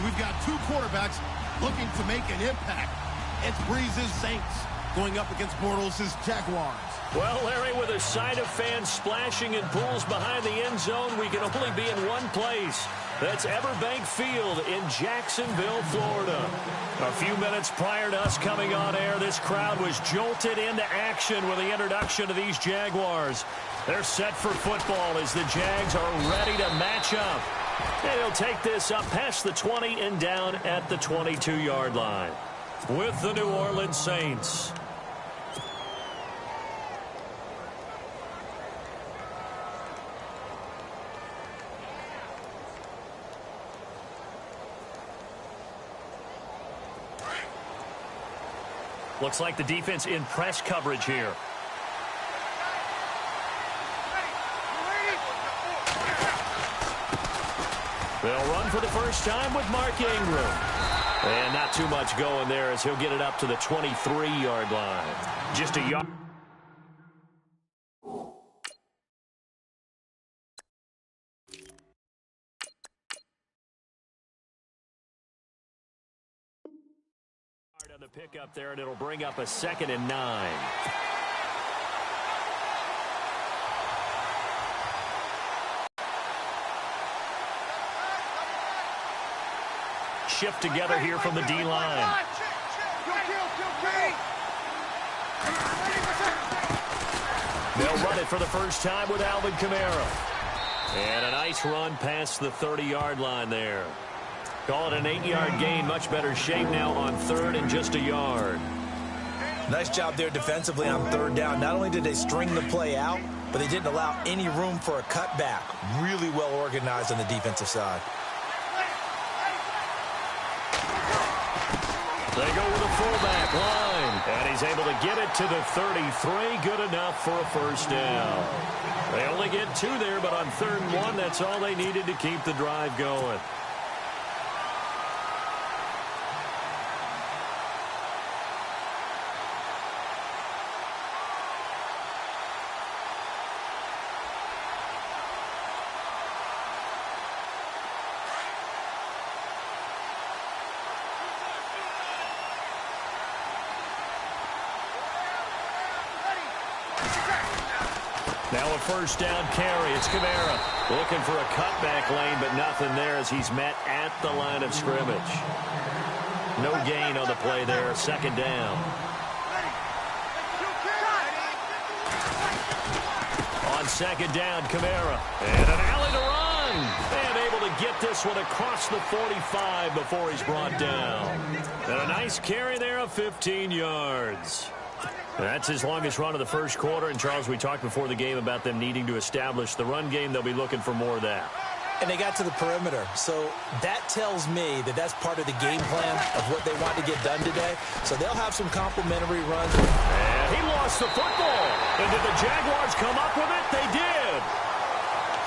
And we've got two quarterbacks looking to make an impact. It's Breeze's Saints going up against Bortles' Jaguars. Well, Larry, with a sight of fans splashing in pools behind the end zone, we can only be in one place. That's Everbank Field in Jacksonville, Florida. A few minutes prior to us coming on air, this crowd was jolted into action with the introduction of these Jaguars. They're set for football as the Jags are ready to match up. And he'll take this up past the 20 and down at the 22-yard line with the New Orleans Saints. Looks like the defense in press coverage here. They'll run for the first time with Mark Ingram. And not too much going there as he'll get it up to the 23-yard line. Just a yard. On the pickup there, and it'll bring up a 2nd and 9. Shift together here from the D-line. They'll run it for the first time with Alvin Kamara. And a nice run past the 30-yard line there. Call it an 8-yard gain. Much better shape now on 3rd and just a yard. Nice job there defensively on 3rd down. Not only did they string the play out, but they didn't allow any room for a cutback. Really well organized on the defensive side. They go with a fullback line. And he's able to get it to the 33. Good enough for a first down. They only get 2 there, but on 3rd and 1, that's all they needed to keep the drive going. Now a first down carry. It's Kamara looking for a cutback lane, but nothing there as he's met at the line of scrimmage. No gain on the play there. 2nd down. On 2nd down, Kamara. And an alley to run. And able to get this one across the 45 before he's brought down. And a nice carry there of 15 yards. That's his longest run of the first quarter. And, Charles, we talked before the game about them needing to establish the run game. They'll be looking for more of that. And they got to the perimeter. So that tells me that that's part of the game plan of what they want to get done today. So they'll have some complimentary runs. And he lost the football. And did the Jaguars come up with it? They did.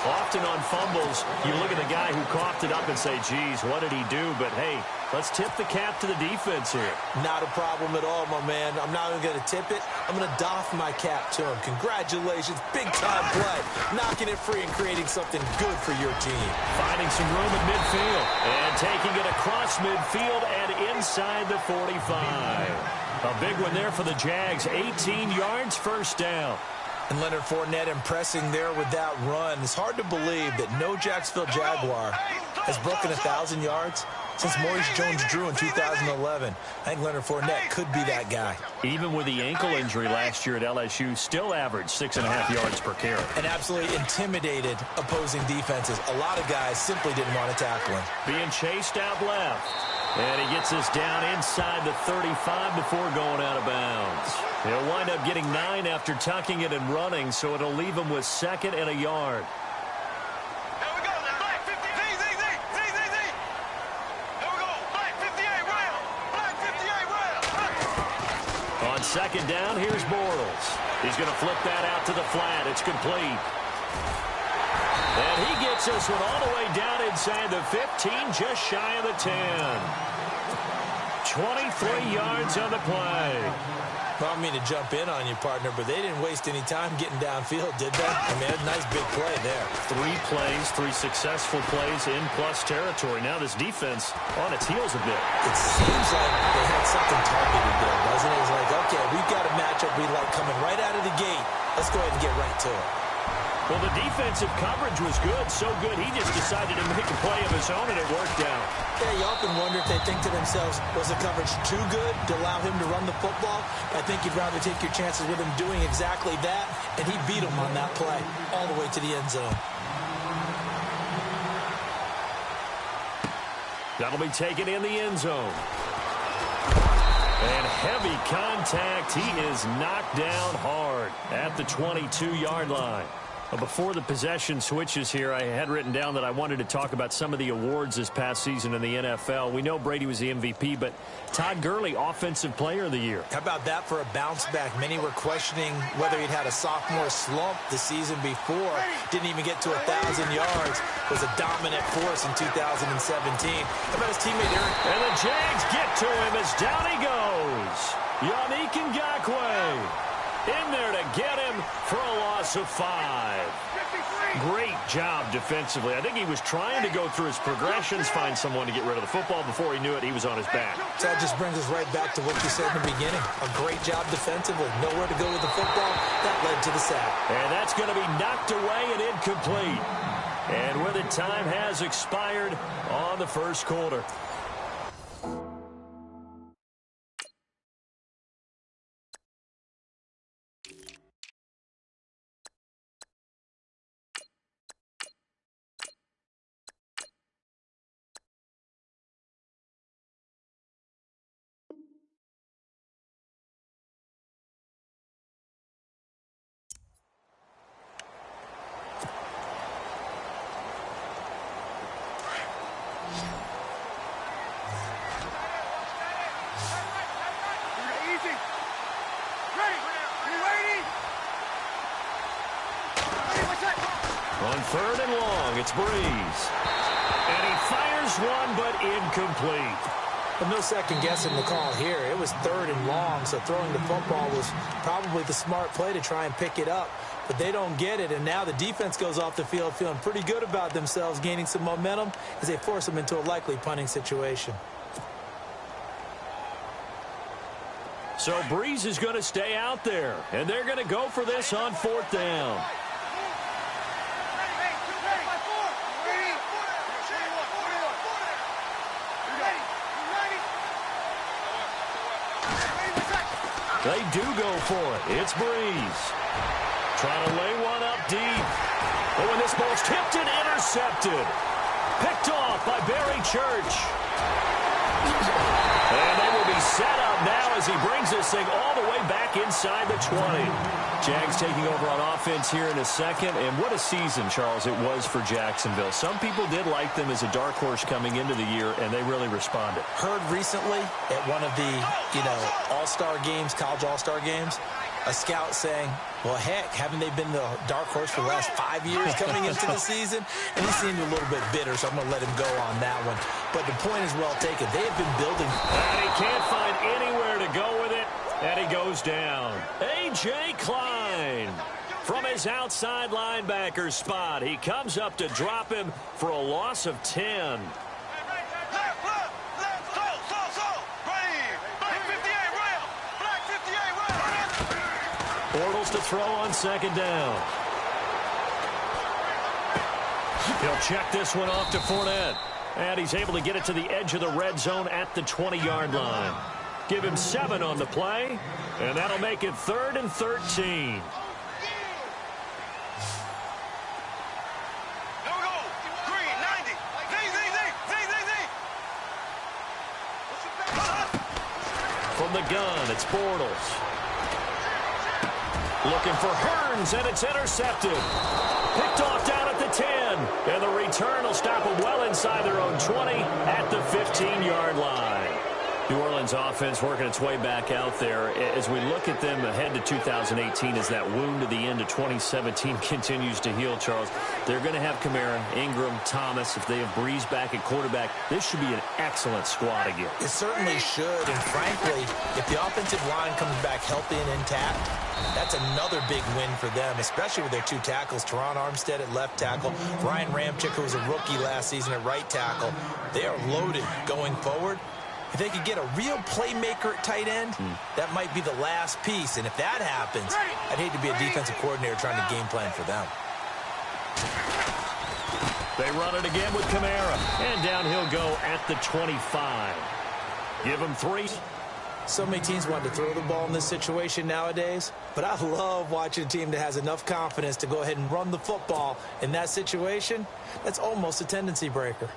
Often on fumbles, you look at the guy who coughed it up and say, geez, what did he do? But, hey, let's tip the cap to the defense here. Not a problem at all, my man. I'm not even going to tip it. I'm going to doff my cap to him. Congratulations. Big-time play. Knocking it free and creating something good for your team. Finding some room at midfield. And taking it across midfield and inside the 45. A big one there for the Jags. 18 yards, first down. And Leonard Fournette impressing there with that run. It's hard to believe that no Jacksonville Jaguar has broken 1,000 yards since Maurice Jones-Drew in 2011. I think Leonard Fournette could be that guy. Even with the ankle injury last year at LSU, still averaged 6.5 yards per carry. And absolutely intimidated opposing defenses. A lot of guys simply didn't want to tackle him. Being chased out left. And he gets us down inside the 35 before going out of bounds. He'll wind up getting 9 after tucking it and running, so it'll leave him with 2nd and a yard. Here we go. Black 50. Here we go. Black 58 rail. Black 58 rail. On 2nd down, here's Bortles. He's going to flip that out to the flat. It's complete. And he gets this one all the way down inside the 15, just shy of the 10. 23 yards on the play. I don't mean to jump in on you, partner, but they didn't waste any time getting downfield, did they? I mean, a nice big play there. 3 plays, 3 successful plays in plus territory. Now this defense on its heels a bit. It seems like they had something targeted there, doesn't it? It's like, okay, we've got a matchup we like coming right out of the gate. Let's go ahead and get right to it. Well, the defensive coverage was good, so good he just decided to make a play of his own, and it worked out. Yeah, you often wonder if they think to themselves, was the coverage too good to allow him to run the football? I think you'd rather take your chances with him doing exactly that, and he beat him on that play all the way to the end zone. That'll be taken in the end zone. And heavy contact. He is knocked down hard at the 22-yard line. Before the possession switches here, I had written down that I wanted to talk about some of the awards this past season in the NFL. We know Brady was the MVP, but Todd Gurley, Offensive Player of the Year. How about that for a bounce back? Many were questioning whether he'd had a sophomore slump the season before. Didn't even get to 1,000 yards. Was a dominant force in 2017. How about his teammate Eric? And the Jags get to him as down he goes. Yannick Ngakoue in there to get him for a loss of 5. Great job defensively. I think he was trying to go through his progressions, find someone to get rid of the football. Before he knew it, he was on his back. So that just brings us right back to what you said in the beginning. A great job defensively. Nowhere to go with the football. That led to the sack. And that's going to be knocked away and incomplete. And with it, time has expired on the first quarter. On 3rd and long, it's Breeze. And he fires one, but incomplete. Well, no second guessing the call here. It was 3rd and long, so throwing the football was probably the smart play to try and pick it up. But they don't get it, and now the defense goes off the field feeling pretty good about themselves, gaining some momentum as they force them into a likely punting situation. So Breeze is going to stay out there, and they're going to go for this on 4th down. They do go for it. It's Breeze. Trying to lay one up deep. Oh, and this ball's tipped and intercepted. Picked off by Barry Church. And they will be set up now as he brings this thing all the way back inside the 20. Jags taking over on offense here in a second. And what a season, Charles, it was for Jacksonville. Some people did like them as a dark horse coming into the year, and they really responded. Heard recently at one of the, all-star games, college all-star games, a scout saying, well, heck, haven't they been the dark horse for the last 5 years coming into the season? And he seemed a little bit bitter, so I'm going to let him go on that one. But the point is well taken. They have been building. And he can't find anywhere to go with it, and he goes down. A.J. Klein from his outside linebacker spot. He comes up to drop him for a loss of 10. Bortles to throw on 2nd down. He'll check this one off to Fournette. And he's able to get it to the edge of the red zone at the 20-yard line. Give him 7 on the play, and that'll make it 3rd and 13. From the gun, it's Bortles. Looking for Hearns, and it's intercepted. Picked off down at the 10. And the return will stop them well inside their own 20 at the 15-yard line. New Orleans offense working its way back out there. As we look at them ahead to 2018, as that wound to the end of 2017 continues to heal, Charles, they're going to have Kamara, Ingram, Thomas. If they have Breeze back at quarterback, this should be an excellent squad again. It certainly should, and frankly, if the offensive line comes back healthy and intact, that's another big win for them, especially with their two tackles, Teron Armstead at left tackle, Ryan Ramczyk, who was a rookie last season at right tackle. They are loaded going forward. If they could get a real playmaker at tight end, that might be the last piece. And if that happens, I'd hate to be a defensive coordinator trying to game plan for them. They run it again with Kamara. And down he'll go at the 25. Give him 3. So many teams want to throw the ball in this situation nowadays, but I love watching a team that has enough confidence to go ahead and run the football in that situation. That's almost a tendency breaker.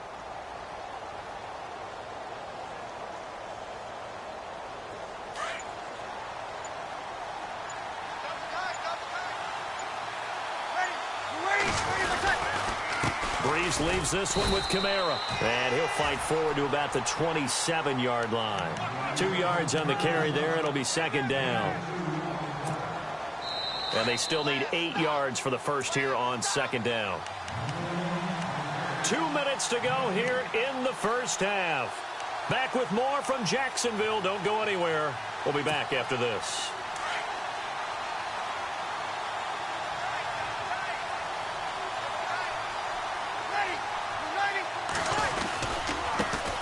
Breeze leaves this one with Kamara. And he'll fight forward to about the 27-yard line. 2 yards on the carry there. It'll be second down. And they still need 8 yards for the first here on second down. 2 minutes to go here in the first half. Back with more from Jacksonville. Don't go anywhere. We'll be back after this.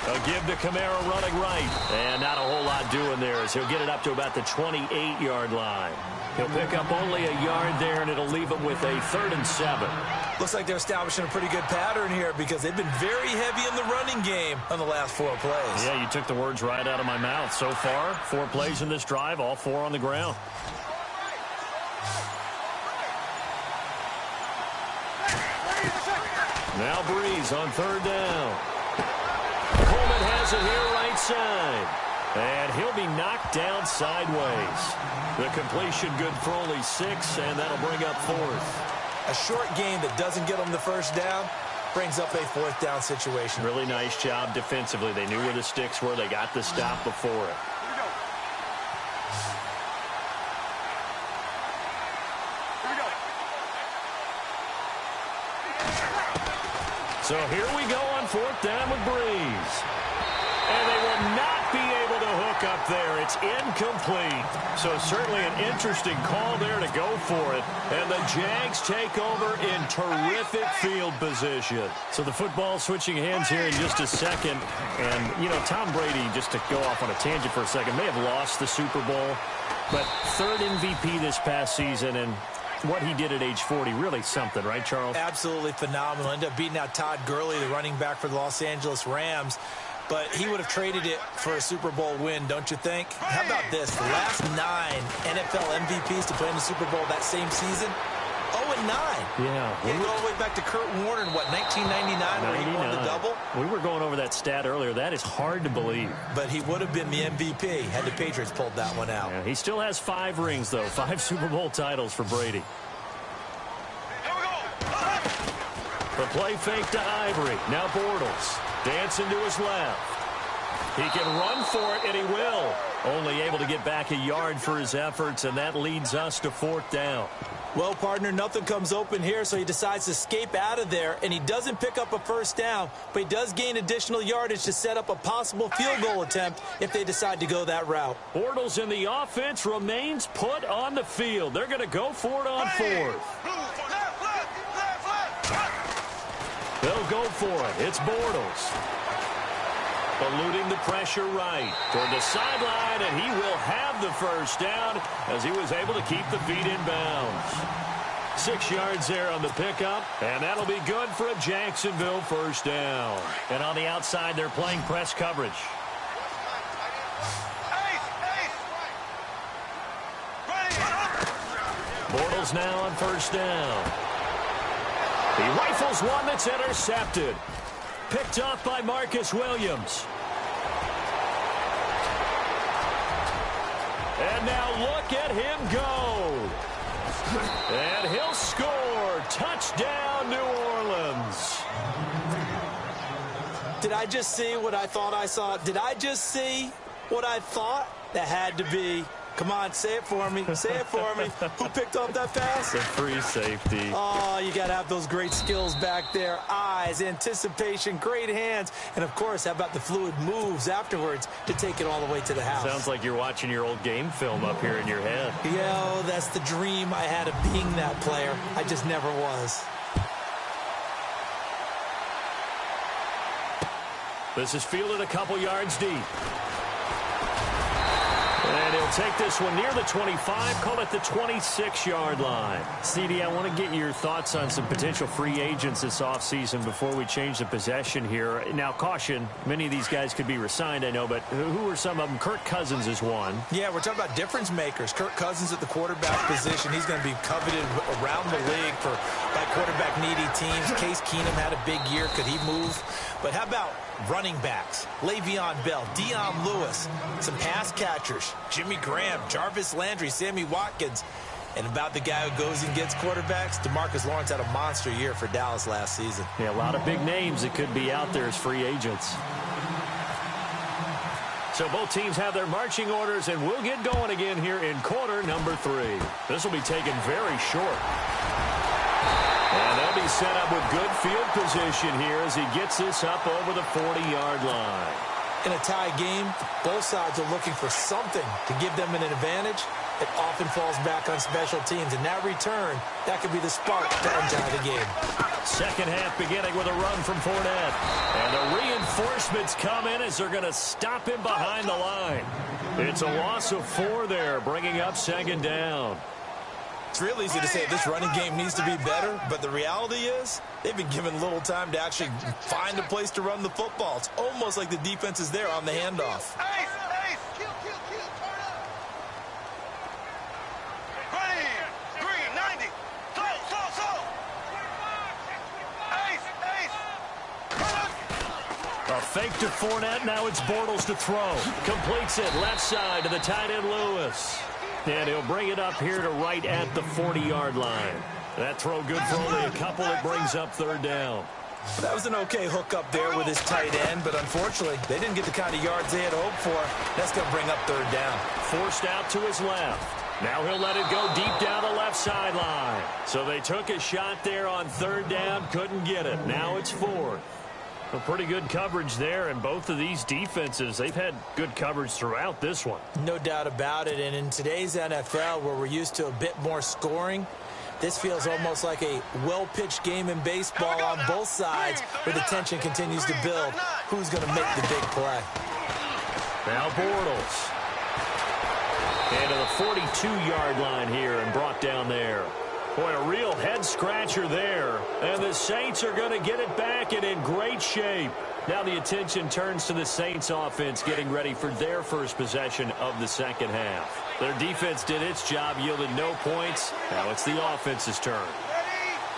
A give to Kamara running right. And not a whole lot doing there as he'll get it up to about the 28-yard line. He'll pick up only a yard there, and it'll leave him with a 3rd and 7. Looks like they're establishing a pretty good pattern here because they've been very heavy in the running game on the last 4 plays. Yeah, you took the words right out of my mouth. So far, 4 plays in this drive, all 4 on the ground. Now Breeze on 3rd down. Coleman has it here right side. And he'll be knocked down sideways. The completion good for only 6, and that'll bring up 4th. A short game that doesn't get them the first down brings up a 4th down situation. Really nice job defensively. They knew where the sticks were. They got the stop before it. So here we go on 4th down with Breeze. And they will not be able to hook up there. It's incomplete. So certainly an interesting call there to go for it. And the Jags take over in terrific field position. So the football switching hands here in just a second. And, you know, Tom Brady, just to go off on a tangent for a second, may have lost the Super Bowl. But 3rd MVP this past season, and what he did at age 40, really something, right, Charles? Absolutely phenomenal. Ended up beating out Todd Gurley, the running back for the Los Angeles Rams. But he would have traded it for a Super Bowl win, don't you think? How about this? The last 9 NFL MVPs to play in the Super Bowl that same season, 0-9. Yeah. We go all the way back to Kurt Warner in, what, 1999 where he won the double? We were going over that stat earlier. That is hard to believe. But he would have been the MVP had the Patriots pulled that one out. Yeah, he still has 5 rings, though. 5 Super Bowl titles for Brady. The play fake to Ivory. Now Bortles. Dancing to his left. He can run for it, and he will. Only able to get back a yard for his efforts, and that leads us to 4th down. Well, partner, nothing comes open here, so he decides to escape out of there, and he doesn't pick up a first down, but he does gain additional yardage to set up a possible field goal attempt if they decide to go that route. Bortles in the offense remains put on the field. They're going to go for it on 4th. They'll go for it. It's Bortles. Eluding the pressure right toward the sideline, and he will have the first down as he was able to keep the feet in bounds. 6 yards there on the pickup, and that'll be good for a Jacksonville first down. And on the outside, they're playing press coverage. Bortles now on first down. He rifles one that's intercepted. Picked off by Marcus Williams. And now look at him go. And he'll score. Touchdown, New Orleans. Did I just see what I thought I saw? Did I just see What I thought, that had to be, come on, say it for me, say it for me. Who picked up that pass? The free safety. Oh, you got to have those great skills back there. Eyes, anticipation, great hands. And, of course, how about the fluid moves afterwards to take it all the way to the house? Sounds like you're watching your old game film up here in your head. Yo, that's the dream I had of being that player. I just never was. This is fielded a couple yards deep. And he'll take this one near the 25, call it the 26-yard line. CD, I want to get your thoughts on some potential free agents this offseason before we change the possession here. Now, caution, many of these guys could be re-signed, I know, but who are some of them? Kirk Cousins is one. Yeah, we're talking about difference makers. Kirk Cousins at the quarterback position. He's going to be coveted around the league by quarterback-needy teams. Case Keenum had a big year. Could he move? But how about running backs? Le'Veon Bell, Dion Lewis, some pass catchers, Jimmy Graham, Jarvis Landry, Sammy Watkins. And about the guy who goes and gets quarterbacks, DeMarcus Lawrence had a monster year for Dallas last season. Yeah, a lot of big names that could be out there as free agents. So both teams have their marching orders, and we'll get going again here in quarter number 3. This will be taken very short. And they'll be set up with good field position here as he gets this up over the 40-yard line. In a tie game, both sides are looking for something to give them an advantage. It often falls back on special teams, and that return, that could be the spark to untie the game. Second half beginning with a run from Fournette. And the reinforcements come in as they're going to stop him behind the line. It's a loss of 4 there, bringing up second down. It's real easy to say this running game needs to be better, but the reality is they've been given little time to actually find a place to run the football. It's almost like the defense is there on the handoff. Ace, ace. Kill, turn up. Green, 90. Slow. Ace. A fake to Fournette. Now it's Bortles to throw. Completes it left side to the tight end Lewis. And he'll bring it up here to right at the 40-yard line. That throw good for only a couple. It brings up third down. That was an okay hook up there with his tight end, but unfortunately, they didn't get the kind of yards they had hoped for. That's going to bring up third down. Forced out to his left. Now he'll let it go deep down the left sideline. So they took a shot there on third down, couldn't get it. Now it's fourth. A pretty good coverage there, and both of these defenses, they've had good coverage throughout this one. No doubt about it, and in today's NFL, where we're used to a bit more scoring, this feels almost like a well-pitched game in baseball on both sides, where the tension continues to build. Who's going to make the big play? Now Bortles. And to the 42-yard line here and brought down there. Boy, a real head-scratcher there. And the Saints are going to get it back and in great shape. Now the attention turns to the Saints offense getting ready for their first possession of the second half. Their defense did its job, yielded no points. Now it's the offense's turn.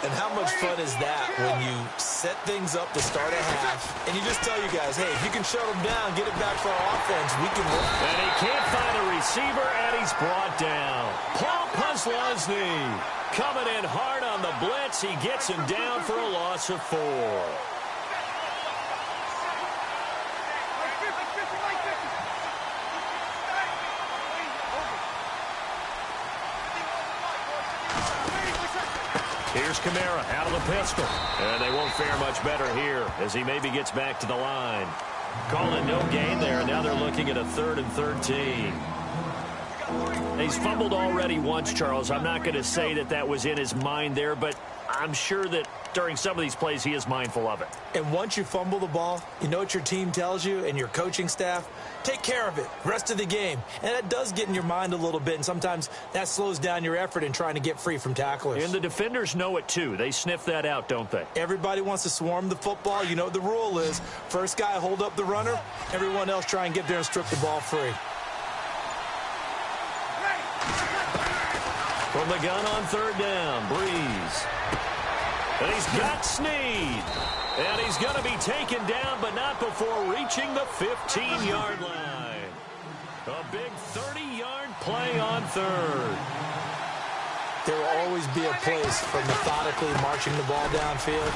And how much fun is that when you set things up to start a half, and you just tell you guys, hey, if you can shut them down, get it back for our offense, we can win. And he can't find a receiver, and he's brought down. Paul Posluszny coming in hard on the blitz. He gets him down for a loss of 4. Here's Kamara out of the pistol. And they won't fare much better here as he maybe gets back to the line. Calling no gain there. Now they're looking at a 3rd and 13. He's fumbled already once, Charles. I'm not going to say that that was in his mind there, but I'm sure that during some of these plays he is mindful of it. And once you fumble the ball, you know what your team tells you and your coaching staff? Take care of it. Rest of the game. And that does get in your mind a little bit, and sometimes that slows down your effort in trying to get free from tacklers. And the defenders know it too. They sniff that out, don't they? Everybody wants to swarm the football. You know what the rule is. First guy hold up the runner. Everyone else try and get there and strip the ball free. From the gun on 3rd down, Breeze. And he's got Snead. And he's going to be taken down, but not before reaching the 15-yard line. A big 30-yard play on 3rd. There will always be a place for methodically marching the ball downfield.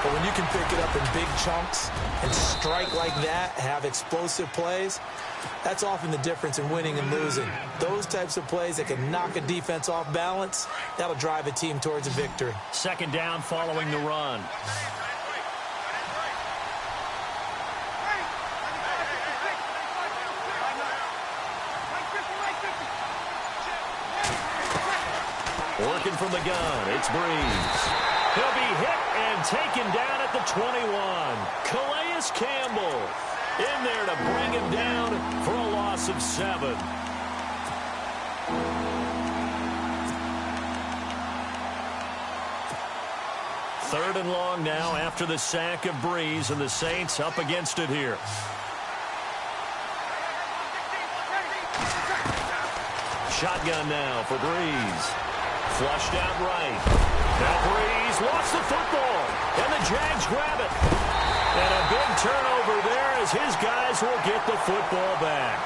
But when you can pick it up in big chunks and strike like that, have explosive plays, that's often the difference in winning and losing. Those types of plays that can knock a defense off balance, that'll drive a team towards a victory. Second down following the run. Working from the gun, it's Breeze. He'll be hit and taken down at the 21. Calais Campbell in there to bring him down for a loss of 7. Third and long now after the sack of Breeze, and the Saints up against it here. Shotgun now for Breeze. Flushed out right. Now Breeze lost the football, and the Jags grab it. And a big turnover there as his guys will get the football back.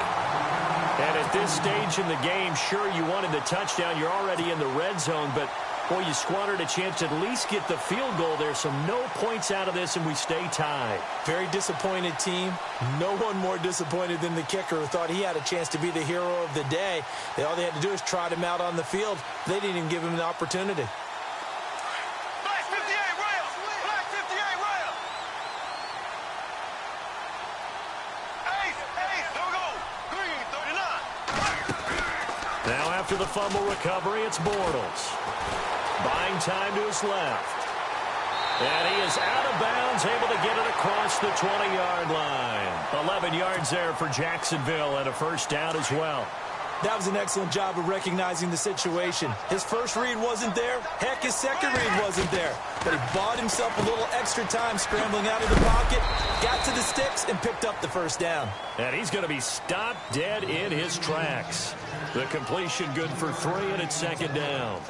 And at this stage in the game, sure, you wanted the touchdown. You're already in the red zone, but, boy, you squandered a chance to at least get the field goal there. So no points out of this, and we stay tied. Very disappointed team. No one more disappointed than the kicker, who thought he had a chance to be the hero of the day. All they had to do is trot him out on the field. They didn't even give him an opportunity. Black 58 rail. Black 58 rail. Ace, there we go. Green 39. Now after the fumble recovery, it's Bortles. Buying time to his left. And he is out of bounds, able to get it across the 20-yard line. 11 yards there for Jacksonville, and a first down as well. That was an excellent job of recognizing the situation. His first read wasn't there. Heck, his second read wasn't there. But he bought himself a little extra time scrambling out of the pocket, got to the sticks, and picked up the first down. And he's going to be stopped dead in his tracks. The completion good for 3, and it's second down.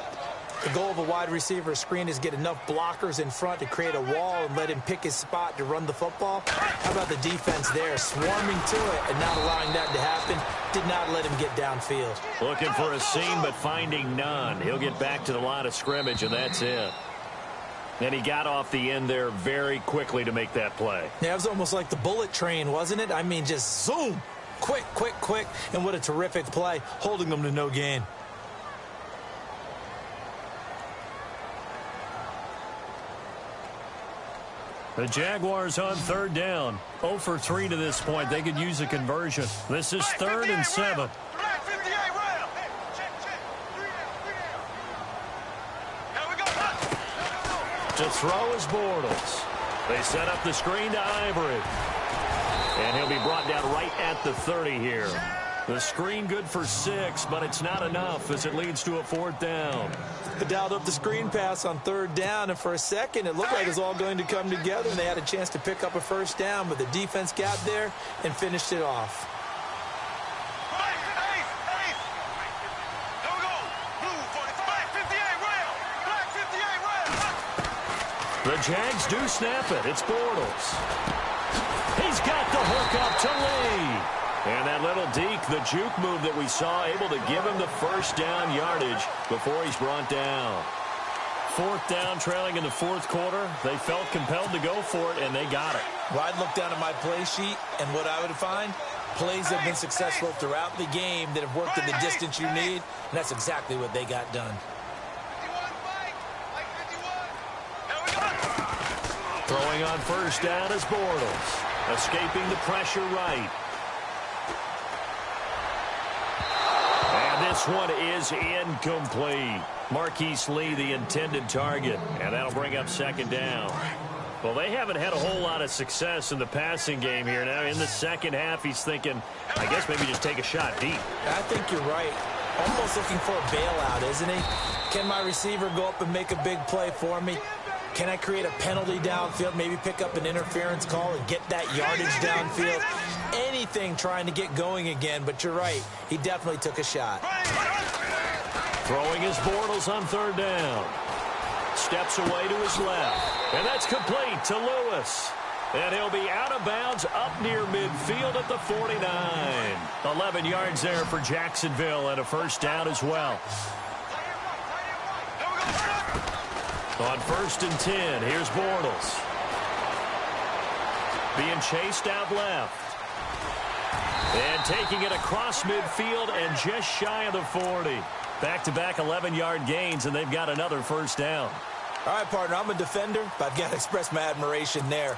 The goal of a wide receiver screen is get enough blockers in front to create a wall and let him pick his spot to run the football. How about the defense there, swarming to it and not allowing that to happen? Did not let him get downfield. Looking for a seam, but finding none. He'll get back to the line of scrimmage, and that's it. And he got off the end there very quickly to make that play. Yeah, it was almost like the bullet train, wasn't it? I mean, just zoom. Quick, quick, quick. And what a terrific play, holding them to no gain. The Jaguars on third down. 0 for 3 to this point. They could use a conversion. This is 3rd and 7. Black 58 rail. Check. 3 down. Here we go. To throw is Bortles. They set up the screen to Ivory. And he'll be brought down right at the 30 here. The screen good for 6, but it's not enough as it leads to a 4th down. They dialed up the screen pass on 3rd down, and for a second it looked like it was all going to come together, and they had a chance to pick up a first down, but the defense got there and finished it off. Ace. Here we go. Blue 45. Black 58 rail. Black 58 rail. The Jags do snap it. It's Bortles. He's got the hook up to Lee. And that little deke, the juke move that we saw, able to give him the first down yardage before he's brought down. 4th down, trailing in the 4th quarter. They felt compelled to go for it, and they got it. Well, I'd look down at my play sheet, and what I would find, plays have been successful throughout the game that have worked in the distance you need, and that's exactly what they got done. 51 Black 51. Here we go. Throwing on first down is Bortles. Escaping the pressure right. This one is incomplete. Marquise Lee, the intended target, and that'll bring up 2nd down. Well, they haven't had a whole lot of success in the passing game here. Now, in the second half, he's thinking, I guess maybe just take a shot deep. I think you're right. Almost looking for a bailout, isn't he? Can my receiver go up and make a big play for me? Can I create a penalty downfield, maybe pick up an interference call and get that yardage downfield? Anything trying to get going again, but you're right. He definitely took a shot. Throwing his Bortles on 3rd down. Steps away to his left. And that's complete to Lewis. And he'll be out of bounds up near midfield at the 49. 11 yards there for Jacksonville and a first down as well. On 1st and 10, here's Bortles. Being chased out left. And taking it across midfield and just shy of the 40. Back-to-back 11-yard gains, and they've got another first down. All right, partner, I'm a defender, but I've got to express my admiration there.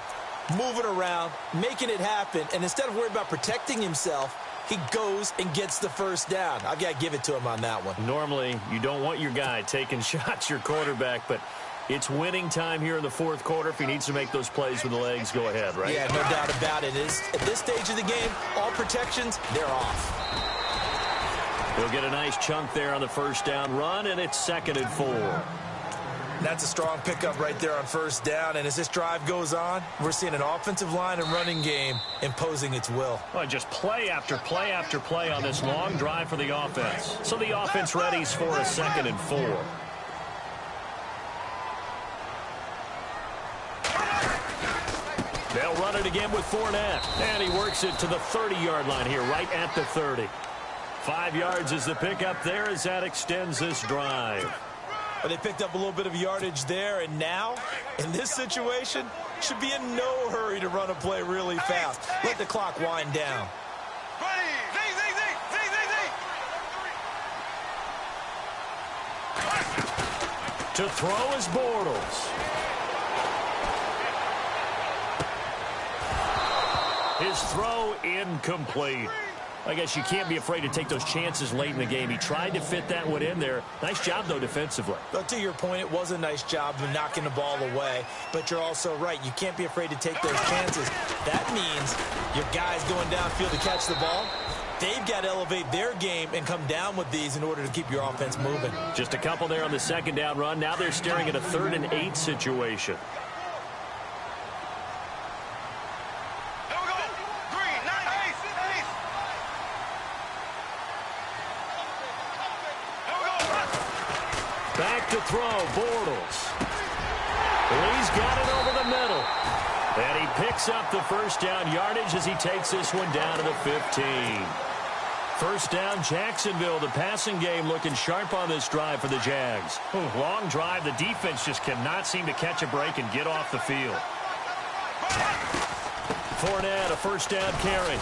Moving around, making it happen, and instead of worrying about protecting himself, he goes and gets the first down. I've got to give it to him on that one. Normally, you don't want your guy taking shots, your quarterback, but it's winning time here in the fourth quarter. If he needs to make those plays with the legs, go ahead, right? Yeah, no doubt about it. At this stage of the game, all protections, they're off. He'll get a nice chunk there on the first down run, and it's 2nd and 4. That's a strong pickup right there on first down, and as this drive goes on, we're seeing an offensive line and running game imposing its will. Well, just play after play after play on this long drive for the offense. So the offense readies for a 2nd and 4. They'll run it again with Fournette, and he works it to the 30-yard line here, right at the 30. 5 yards is the pickup there as that extends this drive. Well, they picked up a little bit of yardage there, and now, in this situation, should be in no hurry to run a play really fast. Let the clock wind down. To throw is Bortles. His throw incomplete. I guess you can't be afraid to take those chances late in the game. He tried to fit that one in there. Nice job, though, defensively. But to your point, it was a nice job of knocking the ball away. But you're also right. You can't be afraid to take those chances. That means your guys going downfield to catch the ball, they've got to elevate their game and come down with these in order to keep your offense moving. Just a couple there on the 2nd down run. Now they're staring at a 3rd and 8 situation. Back to throw, Bortles. He's got it over the middle. And he picks up the first down yardage as he takes this one down to the 15. First down, Jacksonville. The passing game looking sharp on this drive for the Jags. Long drive. The defense just cannot seem to catch a break and get off the field. Fournette, a first down carry.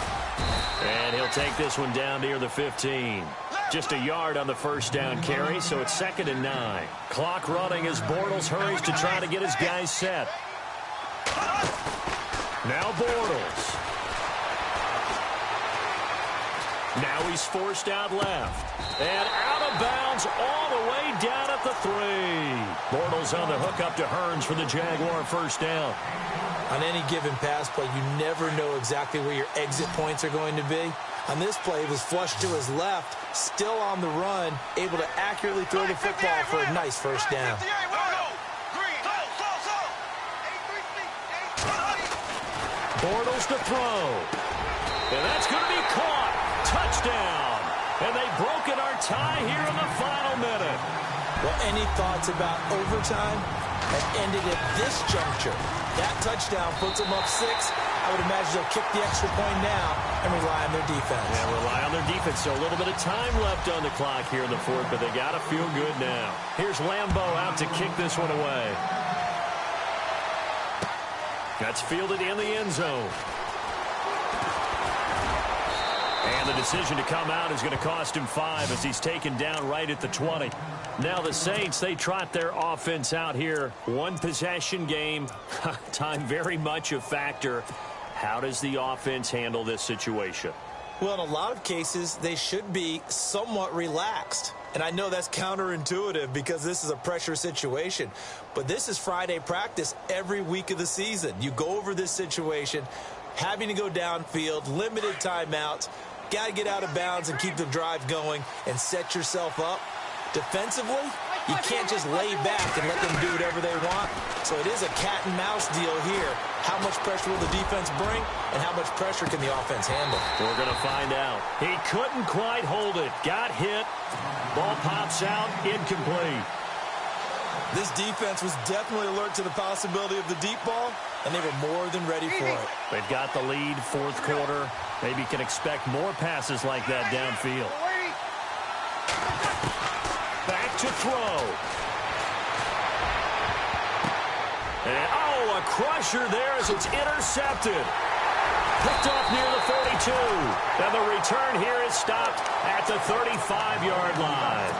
And he'll take this one down near the 15. Just a yard on the first down carry, so it's 2nd and 9. Clock running as Bortles hurries to try to get his guys set. Now Bortles. Now he's forced out left. And out of bounds all the way down at the 3. Bortles on the hook up to Hearns for the Jaguar first down. On any given pass play, you never know exactly where your exit points are going to be. On this play, he was flushed to his left, still on the run, able to accurately throw the football for a nice first down. Bortles to throw. And that's going to be caught. Touchdown. And they've broken our tie here in the final minute. Well, any thoughts about overtime have ended at this juncture. That touchdown puts them up 6. I would imagine they'll kick the extra point now and rely on their defense. Yeah, rely on their defense. So a little bit of time left on the clock here in the fourth, but they got to feel good now. Here's Lambeau out to kick this one away. That's fielded in the end zone. And the decision to come out is going to cost him 5 as he's taken down right at the 20. Now the Saints, they trot their offense out here. One possession game. Time very much a factor. How does the offense handle this situation? Well, in a lot of cases, they should be somewhat relaxed. And I know that's counterintuitive because this is a pressure situation. But this is Friday practice every week of the season. You go over this situation, having to go downfield, limited timeouts, got to get out of bounds and keep the drive going and set yourself up. Defensively, you can't just lay back and let them do whatever they want. So it is a cat and mouse deal here. How much pressure will the defense bring and how much pressure can the offense handle? We're going to find out. He couldn't quite hold it. Got hit. Ball pops out. Incomplete. This defense was definitely alert to the possibility of the deep ball, and they were more than ready for it. They've got the lead, fourth quarter. Maybe can expect more passes like that downfield. Back to throw. And, oh, a a crusher there as it's intercepted. Picked up near the 42. And the return here is stopped at the 35-yard line.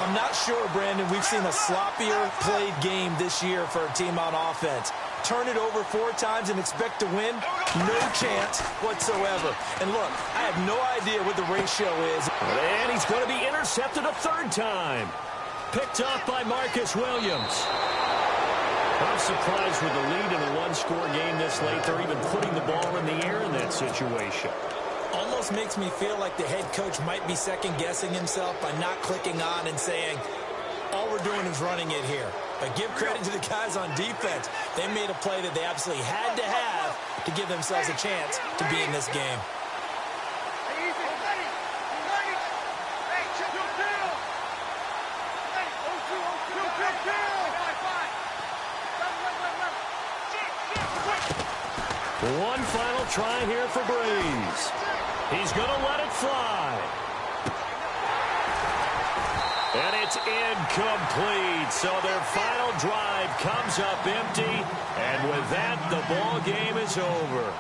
I'm not sure, Brandon, we've seen a sloppier played game this year for a team on offense. Turn it over 4 times and expect to win? No chance whatsoever. And look, I have no idea what the ratio is. And he's going to be intercepted a 3rd time. Picked up by Marcus Williams. I'm surprised with the lead in a 1-score game this late. They're even putting the ball in the air in that situation. Almost makes me feel like the head coach might be second-guessing himself by not clicking on and saying, all we're doing is running it here. But give credit to the guys on defense. They made a play that they absolutely had to have to give themselves a chance to be in this game. One final try here for Breeze. He's going to let it fly. And it's incomplete. So their final drive comes up empty. And with that, the ball game is over.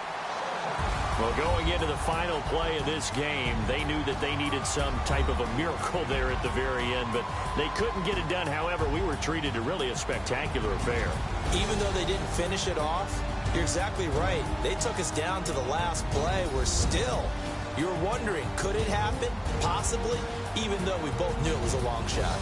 Well, going into the final play of this game, they knew that they needed some type of a miracle there at the very end, but they couldn't get it done. However, we were treated to really a spectacular affair. Even though they didn't finish it off, you're exactly right. They took us down to the last play. We're still, you're wondering, could it happen? Possibly, even though we both knew it was a long shot.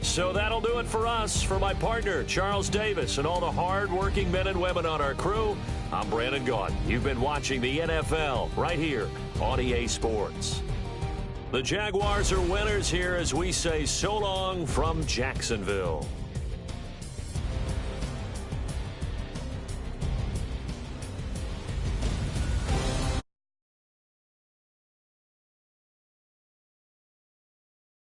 So that'll do it for us. For my partner, Charles Davis, and all the hard-working men and women on our crew, I'm Brandon Gaudin. You've been watching the NFL right here on EA Sports. The Jaguars are winners here as we say so long from Jacksonville.